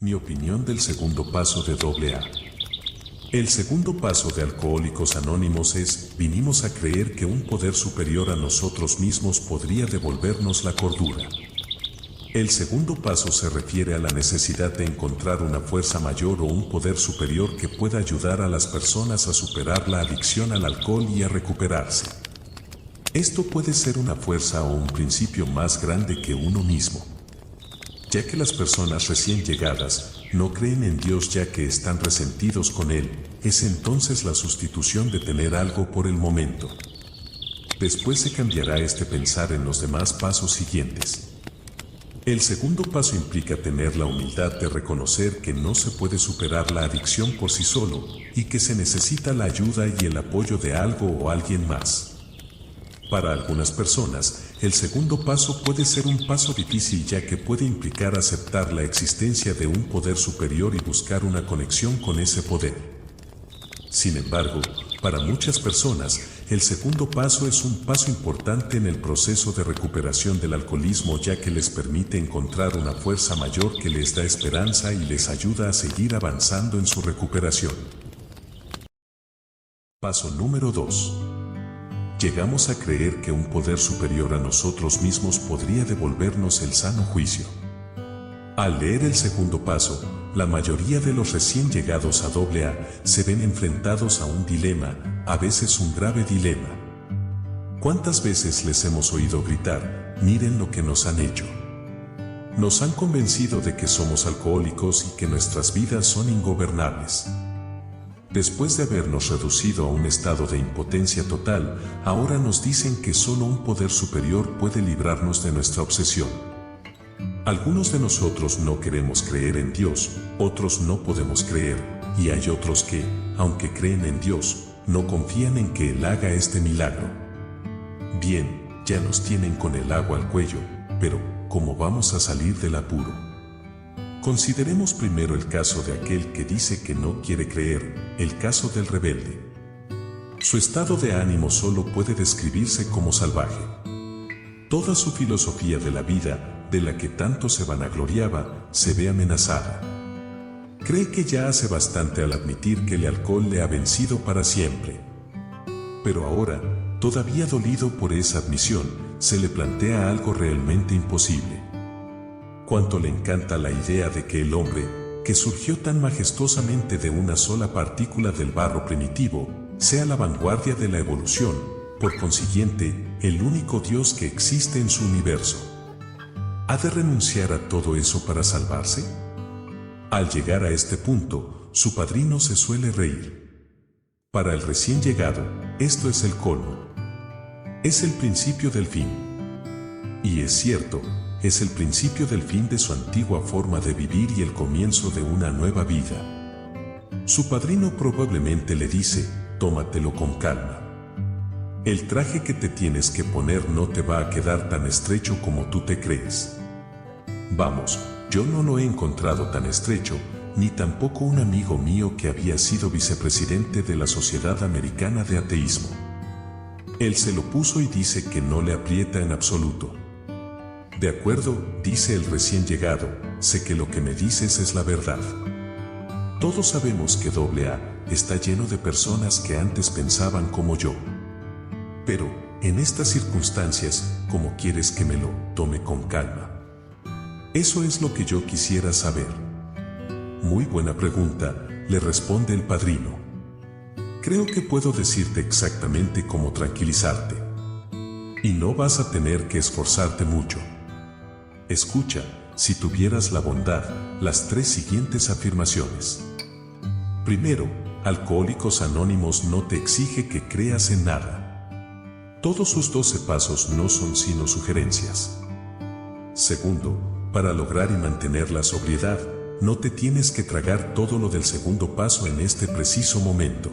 Mi opinión del segundo paso de AA. El segundo paso de Alcohólicos Anónimos es: vinimos a creer que un poder superior a nosotros mismos podría devolvernos la cordura. El segundo paso se refiere a la necesidad de encontrar una fuerza mayor o un poder superior que pueda ayudar a las personas a superar la adicción al alcohol y a recuperarse. Esto puede ser una fuerza o un principio más grande que uno mismo, ya que las personas recién llegadas no creen en Dios ya que están resentidos con Él. Es entonces la sustitución de tener algo por el momento. Después se cambiará este pensar en los demás pasos siguientes. El segundo paso implica tener la humildad de reconocer que no se puede superar la adicción por sí solo y que se necesita la ayuda y el apoyo de algo o alguien más. Para algunas personas, el segundo paso puede ser un paso difícil ya que puede implicar aceptar la existencia de un poder superior y buscar una conexión con ese poder. Sin embargo, para muchas personas, el segundo paso es un paso importante en el proceso de recuperación del alcoholismo ya que les permite encontrar una fuerza mayor que les da esperanza y les ayuda a seguir avanzando en su recuperación. Paso número 2. Llegamos a creer que un poder superior a nosotros mismos podría devolvernos el sano juicio. Al leer el segundo paso, la mayoría de los recién llegados a AA se ven enfrentados a un dilema, a veces un grave dilema. ¿Cuántas veces les hemos oído gritar: miren lo que nos han hecho? Nos han convencido de que somos alcohólicos y que nuestras vidas son ingobernables. Después de habernos reducido a un estado de impotencia total, ahora nos dicen que solo un poder superior puede librarnos de nuestra obsesión. Algunos de nosotros no queremos creer en Dios, otros no podemos creer, y hay otros que, aunque creen en Dios, no confían en que Él haga este milagro. Bien, ya nos tienen con el agua al cuello, pero ¿cómo vamos a salir del apuro? Consideremos primero el caso de aquel que dice que no quiere creer, el caso del rebelde. Su estado de ánimo solo puede describirse como salvaje. Toda su filosofía de la vida, de la que tanto se vanagloriaba, se ve amenazada. Cree que ya hace bastante al admitir que el alcohol le ha vencido para siempre. Pero ahora, todavía dolido por esa admisión, se le plantea algo realmente imposible. Cuánto le encanta la idea de que el hombre, que surgió tan majestuosamente de una sola partícula del barro primitivo, sea la vanguardia de la evolución, por consiguiente, el único Dios que existe en su universo. ¿Ha de renunciar a todo eso para salvarse? Al llegar a este punto, su padrino se suele reír. Para el recién llegado, esto es el colmo. Es el principio del fin. Y es cierto, es el principio del fin de su antigua forma de vivir y el comienzo de una nueva vida. Su padrino probablemente le dice: tómatelo con calma. El traje que te tienes que poner no te va a quedar tan estrecho como tú te crees. Vamos, yo no lo he encontrado tan estrecho, ni tampoco un amigo mío que había sido vicepresidente de la Sociedad Americana de Ateísmo. Él se lo puso y dice que no le aprieta en absoluto. De acuerdo, dice el recién llegado, sé que lo que me dices es la verdad. Todos sabemos que AA está lleno de personas que antes pensaban como yo. Pero, en estas circunstancias, ¿cómo quieres que me lo tome con calma? Eso es lo que yo quisiera saber. Muy buena pregunta, le responde el padrino. Creo que puedo decirte exactamente cómo tranquilizarte. Y no vas a tener que esforzarte mucho. Escucha, si tuvieras la bondad, las 3 siguientes afirmaciones. Primero, Alcohólicos Anónimos no te exige que creas en nada. Todos sus 12 pasos no son sino sugerencias. Segundo, para lograr y mantener la sobriedad, no te tienes que tragar todo lo del segundo paso en este preciso momento.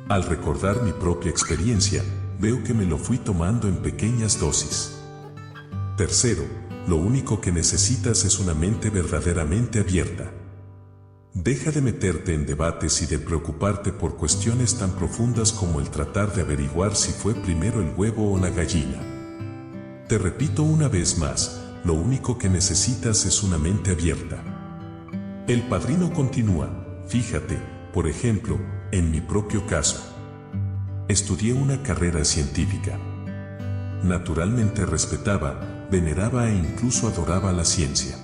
Al recordar mi propia experiencia, veo que me lo fui tomando en pequeñas dosis. Tercero, lo único que necesitas es una mente verdaderamente abierta. Deja de meterte en debates y de preocuparte por cuestiones tan profundas como el tratar de averiguar si fue primero el huevo o la gallina. Te repito una vez más, lo único que necesitas es una mente abierta. El padrino continúa, fíjate, por ejemplo, en mi propio caso. Estudié una carrera científica. Naturalmente respetaba, veneraba e incluso adoraba la ciencia.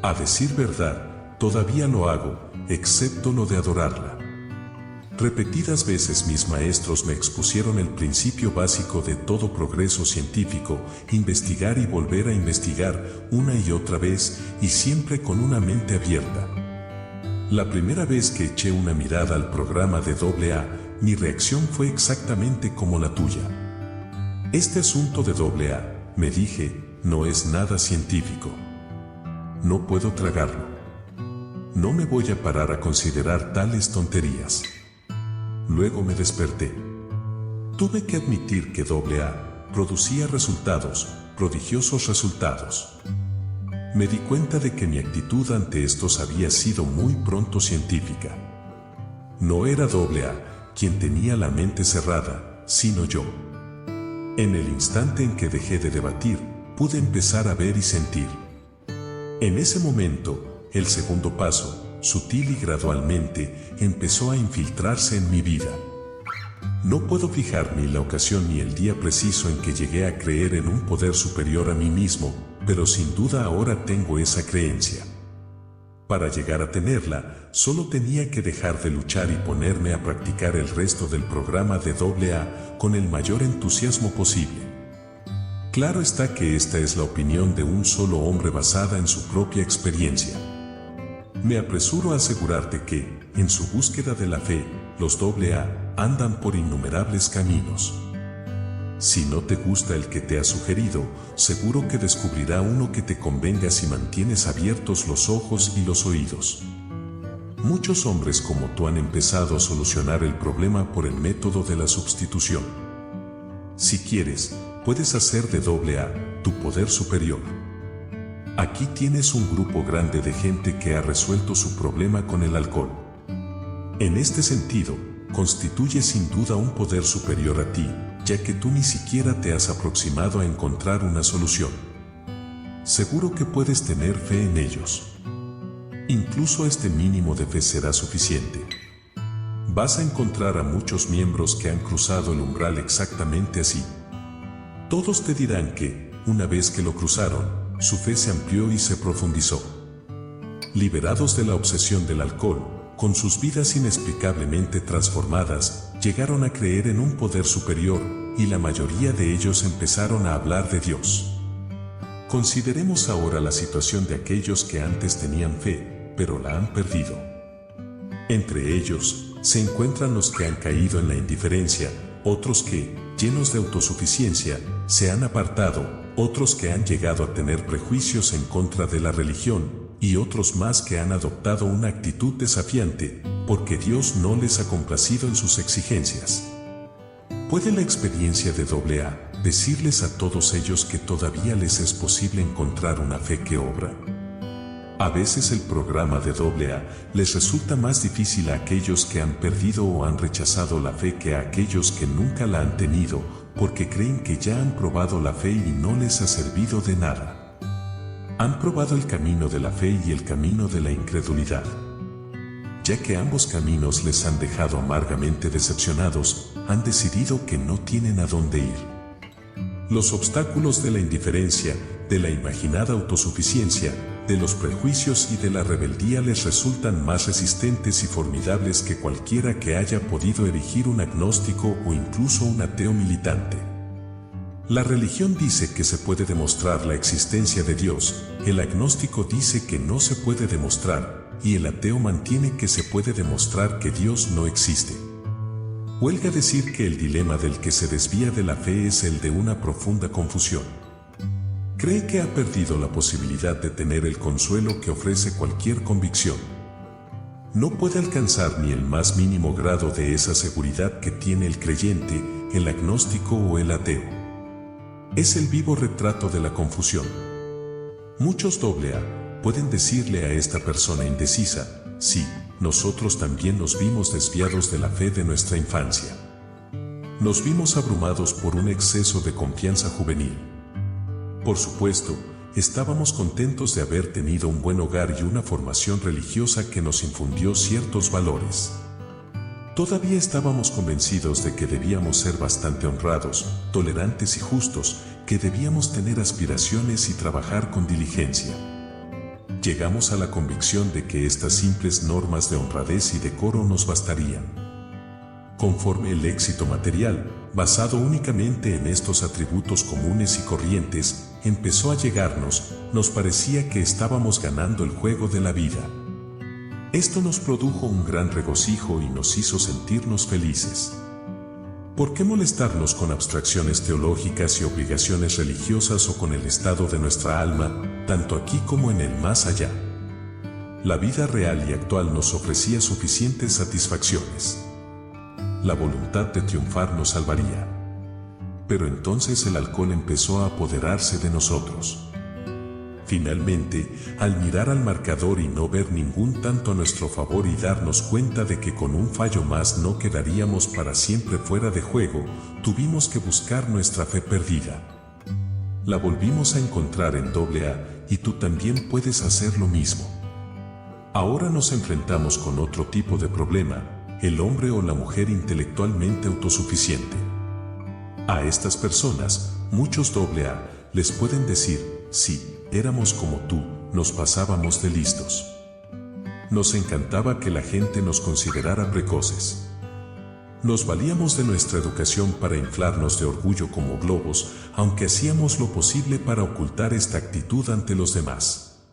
A decir verdad, todavía lo hago, excepto lo de adorarla. Repetidas veces mis maestros me expusieron el principio básico de todo progreso científico, investigar y volver a investigar una y otra vez y siempre con una mente abierta. La primera vez que eché una mirada al programa de AA, mi reacción fue exactamente como la tuya. Este asunto de AA, me dije, no es nada científico. No puedo tragarlo. No me voy a parar a considerar tales tonterías. Luego me desperté. Tuve que admitir que AA producía resultados, prodigiosos resultados. Me di cuenta de que mi actitud ante estos había sido muy pronto científica. No era AA quien tenía la mente cerrada, sino yo. En el instante en que dejé de debatir, pude empezar a ver y sentir. En ese momento, el segundo paso, sutil y gradualmente, empezó a infiltrarse en mi vida. No puedo fijar ni la ocasión ni el día preciso en que llegué a creer en un poder superior a mí mismo, pero sin duda ahora tengo esa creencia. Para llegar a tenerla, solo tenía que dejar de luchar y ponerme a practicar el resto del programa de AA con el mayor entusiasmo posible. Claro está que esta es la opinión de un solo hombre basada en su propia experiencia. Me apresuro a asegurarte que, en su búsqueda de la fe, los AA andan por innumerables caminos. Si no te gusta el que te ha sugerido, seguro que descubrirá uno que te convenga si mantienes abiertos los ojos y los oídos. Muchos hombres como tú han empezado a solucionar el problema por el método de la sustitución. Si quieres, puedes hacer de AA tu poder superior. Aquí tienes un grupo grande de gente que ha resuelto su problema con el alcohol. En este sentido, constituye sin duda un poder superior a ti, ya que tú ni siquiera te has aproximado a encontrar una solución. Seguro que puedes tener fe en ellos. Incluso este mínimo de fe será suficiente. Vas a encontrar a muchos miembros que han cruzado el umbral exactamente así. Todos te dirán que, una vez que lo cruzaron, su fe se amplió y se profundizó. Liberados de la obsesión del alcohol, con sus vidas inexplicablemente transformadas, llegaron a creer en un poder superior, y la mayoría de ellos empezaron a hablar de Dios. Consideremos ahora la situación de aquellos que antes tenían fe, pero la han perdido. Entre ellos, se encuentran los que han caído en la indiferencia, otros que, llenos de autosuficiencia, se han apartado, otros que han llegado a tener prejuicios en contra de la religión, y otros más que han adoptado una actitud desafiante, porque Dios no les ha complacido en sus exigencias. ¿Puede la experiencia de AA decirles a todos ellos que todavía les es posible encontrar una fe que obra? A veces el programa de AA les resulta más difícil a aquellos que han perdido o han rechazado la fe que a aquellos que nunca la han tenido, porque creen que ya han probado la fe y no les ha servido de nada. Han probado el camino de la fe y el camino de la incredulidad. Ya que ambos caminos les han dejado amargamente decepcionados, han decidido que no tienen a dónde ir. Los obstáculos de la indiferencia, de la imaginada autosuficiencia, de los prejuicios y de la rebeldía les resultan más resistentes y formidables que cualquiera que haya podido erigir un agnóstico o incluso un ateo militante. La religión dice que se puede demostrar la existencia de Dios, el agnóstico dice que no se puede demostrar, y el ateo mantiene que se puede demostrar que Dios no existe. Huelga decir que el dilema del que se desvía de la fe es el de una profunda confusión. Cree que ha perdido la posibilidad de tener el consuelo que ofrece cualquier convicción. No puede alcanzar ni el más mínimo grado de esa seguridad que tiene el creyente, el agnóstico o el ateo. Es el vivo retrato de la confusión. Muchos AA pueden decirle a esta persona indecisa, sí, nosotros también nos vimos desviados de la fe de nuestra infancia. Nos vimos abrumados por un exceso de confianza juvenil. Por supuesto, estábamos contentos de haber tenido un buen hogar y una formación religiosa que nos infundió ciertos valores. Todavía estábamos convencidos de que debíamos ser bastante honrados, tolerantes y justos, que debíamos tener aspiraciones y trabajar con diligencia. Llegamos a la convicción de que estas simples normas de honradez y decoro nos bastarían. Conforme el éxito material, basado únicamente en estos atributos comunes y corrientes, empezó a llegarnos, nos parecía que estábamos ganando el juego de la vida. Esto nos produjo un gran regocijo y nos hizo sentirnos felices. ¿Por qué molestarnos con abstracciones teológicas y obligaciones religiosas o con el estado de nuestra alma, tanto aquí como en el más allá? La vida real y actual nos ofrecía suficientes satisfacciones. La voluntad de triunfar nos salvaría. Pero entonces el alcohol empezó a apoderarse de nosotros. Finalmente, al mirar al marcador y no ver ningún tanto a nuestro favor y darnos cuenta de que con un fallo más no quedaríamos para siempre fuera de juego, tuvimos que buscar nuestra fe perdida. La volvimos a encontrar en AA y tú también puedes hacer lo mismo. Ahora nos enfrentamos con otro tipo de problema, el hombre o la mujer intelectualmente autosuficiente. A estas personas, muchos AA les pueden decir, sí, éramos como tú, nos pasábamos de listos. Nos encantaba que la gente nos considerara precoces. Nos valíamos de nuestra educación para inflarnos de orgullo como globos, aunque hacíamos lo posible para ocultar esta actitud ante los demás.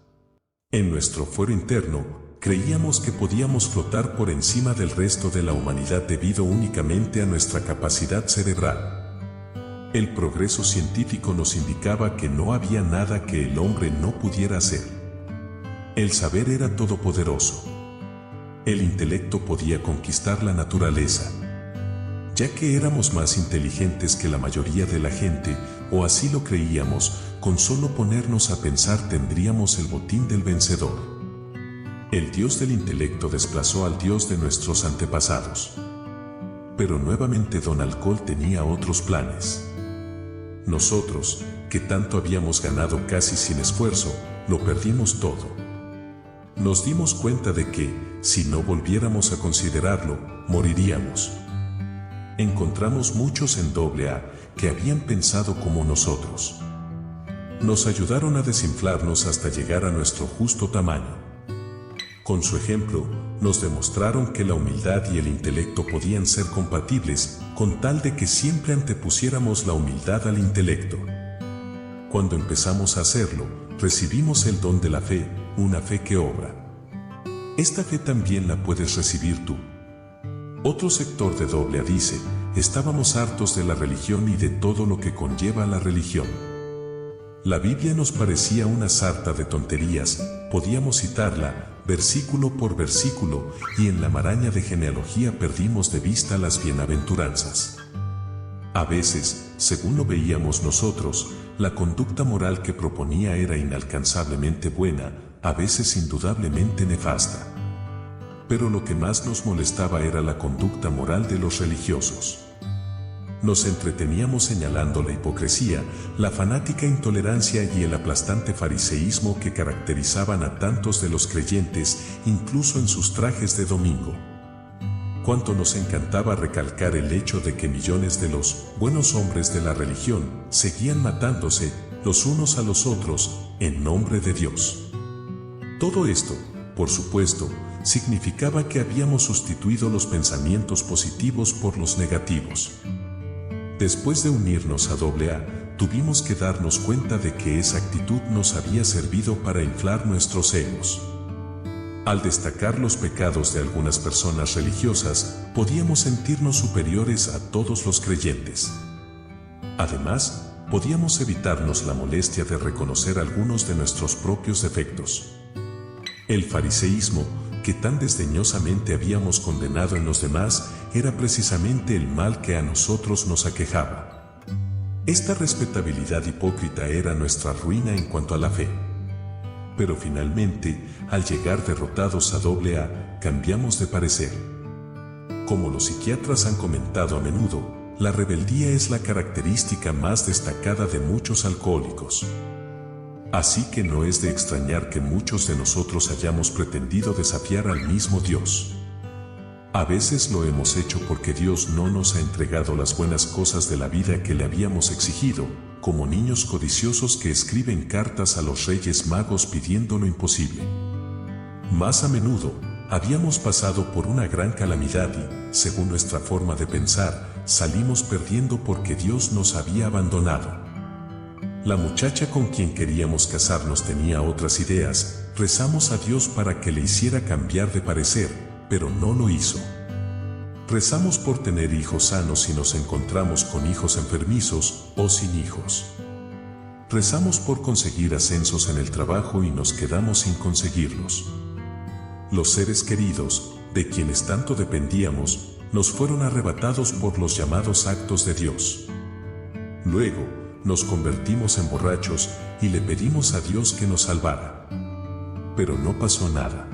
En nuestro fuero interno, creíamos que podíamos flotar por encima del resto de la humanidad debido únicamente a nuestra capacidad cerebral. El progreso científico nos indicaba que no había nada que el hombre no pudiera hacer. El saber era todopoderoso. El intelecto podía conquistar la naturaleza. Ya que éramos más inteligentes que la mayoría de la gente, o así lo creíamos, con solo ponernos a pensar tendríamos el botín del vencedor. El Dios del intelecto desplazó al Dios de nuestros antepasados. Pero nuevamente Don Alcohol tenía otros planes. Nosotros, que tanto habíamos ganado casi sin esfuerzo, lo perdimos todo. Nos dimos cuenta de que, si no volviéramos a considerarlo, moriríamos. Encontramos muchos en AA que habían pensado como nosotros. Nos ayudaron a desinflarnos hasta llegar a nuestro justo tamaño. Con su ejemplo, nos demostraron que la humildad y el intelecto podían ser compatibles, con tal de que siempre antepusiéramos la humildad al intelecto. Cuando empezamos a hacerlo, recibimos el don de la fe, una fe que obra. Esta fe también la puedes recibir tú. Otro sector de AA dice, estábamos hartos de la religión y de todo lo que conlleva la religión. La Biblia nos parecía una sarta de tonterías, podíamos citarla, versículo por versículo, y en la maraña de genealogía perdimos de vista las bienaventuranzas. A veces, según lo veíamos nosotros, la conducta moral que proponía era inalcanzablemente buena, a veces indudablemente nefasta. Pero lo que más nos molestaba era la conducta moral de los religiosos. Nos entreteníamos señalando la hipocresía, la fanática intolerancia y el aplastante fariseísmo que caracterizaban a tantos de los creyentes, incluso en sus trajes de domingo. Cuánto nos encantaba recalcar el hecho de que millones de los buenos hombres de la religión seguían matándose los unos a los otros en nombre de Dios. Todo esto, por supuesto, significaba que habíamos sustituido los pensamientos positivos por los negativos. Después de unirnos a AA, tuvimos que darnos cuenta de que esa actitud nos había servido para inflar nuestros egos. Al destacar los pecados de algunas personas religiosas, podíamos sentirnos superiores a todos los creyentes. Además, podíamos evitarnos la molestia de reconocer algunos de nuestros propios defectos. El fariseísmo, que tan desdeñosamente habíamos condenado en los demás, era precisamente el mal que a nosotros nos aquejaba. Esta respetabilidad hipócrita era nuestra ruina en cuanto a la fe. Pero finalmente, al llegar derrotados a AA, cambiamos de parecer. Como los psiquiatras han comentado a menudo, la rebeldía es la característica más destacada de muchos alcohólicos. Así que no es de extrañar que muchos de nosotros hayamos pretendido desafiar al mismo Dios. A veces lo hemos hecho porque Dios no nos ha entregado las buenas cosas de la vida que le habíamos exigido, como niños codiciosos que escriben cartas a los Reyes Magos pidiendo lo imposible. Más a menudo, habíamos pasado por una gran calamidad y, según nuestra forma de pensar, salimos perdiendo porque Dios nos había abandonado. La muchacha con quien queríamos casarnos tenía otras ideas, rezamos a Dios para que le hiciera cambiar de parecer, pero no lo hizo. Rezamos por tener hijos sanos y nos encontramos con hijos enfermizos o sin hijos. Rezamos por conseguir ascensos en el trabajo y nos quedamos sin conseguirlos. Los seres queridos, de quienes tanto dependíamos, nos fueron arrebatados por los llamados actos de Dios. Luego, nos convertimos en borrachos y le pedimos a Dios que nos salvara. Pero no pasó nada.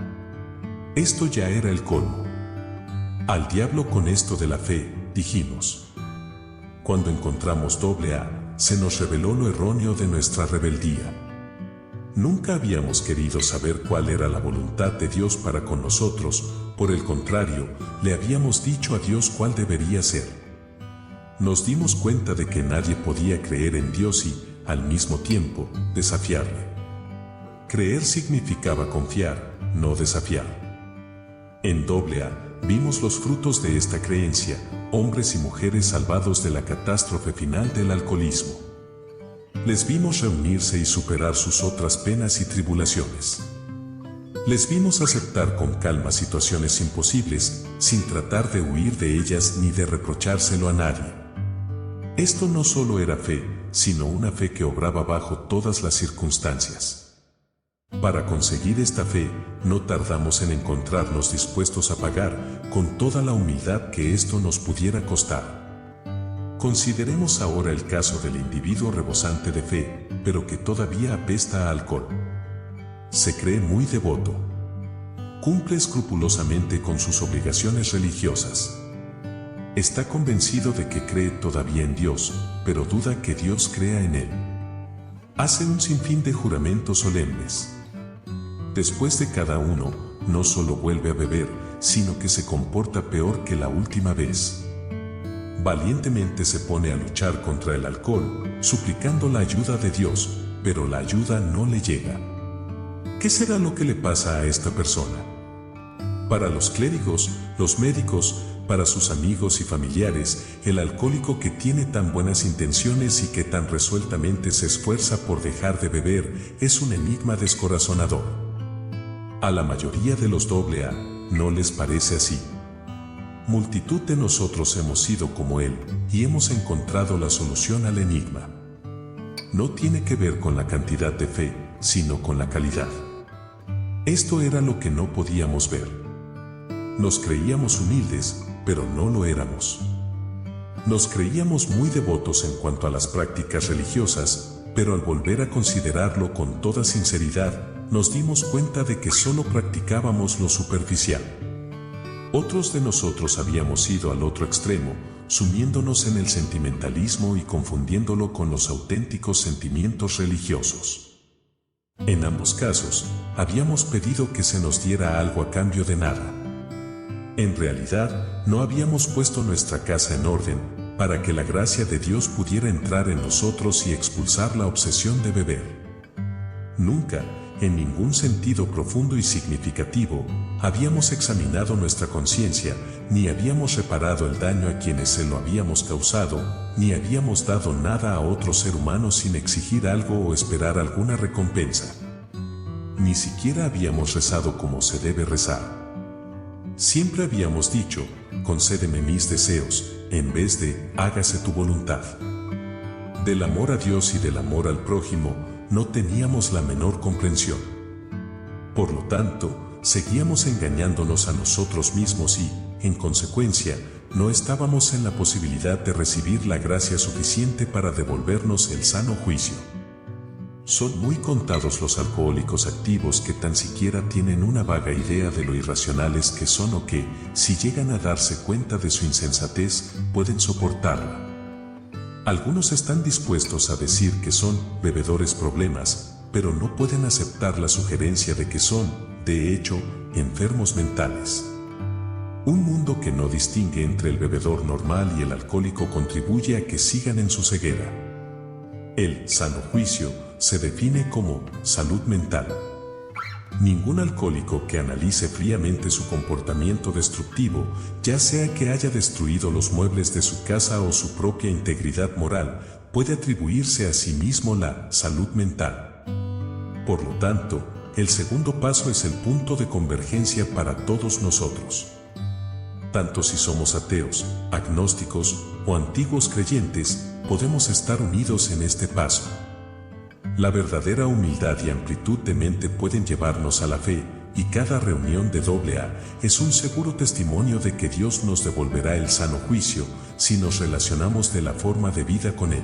Esto ya era el colmo. Al diablo con esto de la fe, dijimos. Cuando encontramos AA, se nos reveló lo erróneo de nuestra rebeldía. Nunca habíamos querido saber cuál era la voluntad de Dios para con nosotros, por el contrario, le habíamos dicho a Dios cuál debería ser. Nos dimos cuenta de que nadie podía creer en Dios y, al mismo tiempo, desafiarle. Creer significaba confiar, no desafiar. En AA, vimos los frutos de esta creencia, hombres y mujeres salvados de la catástrofe final del alcoholismo. Les vimos reunirse y superar sus otras penas y tribulaciones. Les vimos aceptar con calma situaciones imposibles, sin tratar de huir de ellas ni de reprochárselo a nadie. Esto no solo era fe, sino una fe que obraba bajo todas las circunstancias. Para conseguir esta fe, no tardamos en encontrarnos dispuestos a pagar, con toda la humildad que esto nos pudiera costar. Consideremos ahora el caso del individuo rebosante de fe, pero que todavía apesta a alcohol. Se cree muy devoto. Cumple escrupulosamente con sus obligaciones religiosas. Está convencido de que cree todavía en Dios, pero duda que Dios crea en él. Hace un sinfín de juramentos solemnes. Después de cada uno, no solo vuelve a beber, sino que se comporta peor que la última vez. Valientemente se pone a luchar contra el alcohol, suplicando la ayuda de Dios, pero la ayuda no le llega. ¿Qué será lo que le pasa a esta persona? Para los clérigos, los médicos, para sus amigos y familiares, el alcohólico que tiene tan buenas intenciones y que tan resueltamente se esfuerza por dejar de beber es un enigma descorazonador. A la mayoría de los AA no les parece así. Multitud de nosotros hemos sido como él y hemos encontrado la solución al enigma. No tiene que ver con la cantidad de fe, sino con la calidad. Esto era lo que no podíamos ver. Nos creíamos humildes, pero no lo éramos. Nos creíamos muy devotos en cuanto a las prácticas religiosas, pero al volver a considerarlo con toda sinceridad, nos dimos cuenta de que solo practicábamos lo superficial. Otros de nosotros habíamos ido al otro extremo, sumiéndonos en el sentimentalismo y confundiéndolo con los auténticos sentimientos religiosos. En ambos casos, habíamos pedido que se nos diera algo a cambio de nada. En realidad, no habíamos puesto nuestra casa en orden, para que la gracia de Dios pudiera entrar en nosotros y expulsar la obsesión de beber. Nunca, en ningún sentido profundo y significativo, habíamos examinado nuestra conciencia, ni habíamos reparado el daño a quienes se lo habíamos causado, ni habíamos dado nada a otro ser humano sin exigir algo o esperar alguna recompensa. Ni siquiera habíamos rezado como se debe rezar. Siempre habíamos dicho, concédeme mis deseos, en vez de, hágase tu voluntad. Del amor a Dios y del amor al prójimo, no teníamos la menor comprensión. Por lo tanto, seguíamos engañándonos a nosotros mismos y, en consecuencia, no estábamos en la posibilidad de recibir la gracia suficiente para devolvernos el sano juicio. Son muy contados los alcohólicos activos que tan siquiera tienen una vaga idea de lo irracionales que son o que, si llegan a darse cuenta de su insensatez, pueden soportarla. Algunos están dispuestos a decir que son bebedores problemas, pero no pueden aceptar la sugerencia de que son, de hecho, enfermos mentales. Un mundo que no distingue entre el bebedor normal y el alcohólico contribuye a que sigan en su ceguera. El sano juicio se define como salud mental. Ningún alcohólico que analice fríamente su comportamiento destructivo, ya sea que haya destruido los muebles de su casa o su propia integridad moral, puede atribuirse a sí mismo la salud mental. Por lo tanto, el segundo paso es el punto de convergencia para todos nosotros. Tanto si somos ateos, agnósticos o antiguos creyentes, podemos estar unidos en este paso. La verdadera humildad y amplitud de mente pueden llevarnos a la fe, y cada reunión de AA es un seguro testimonio de que Dios nos devolverá el sano juicio si nos relacionamos de la forma debida con Él.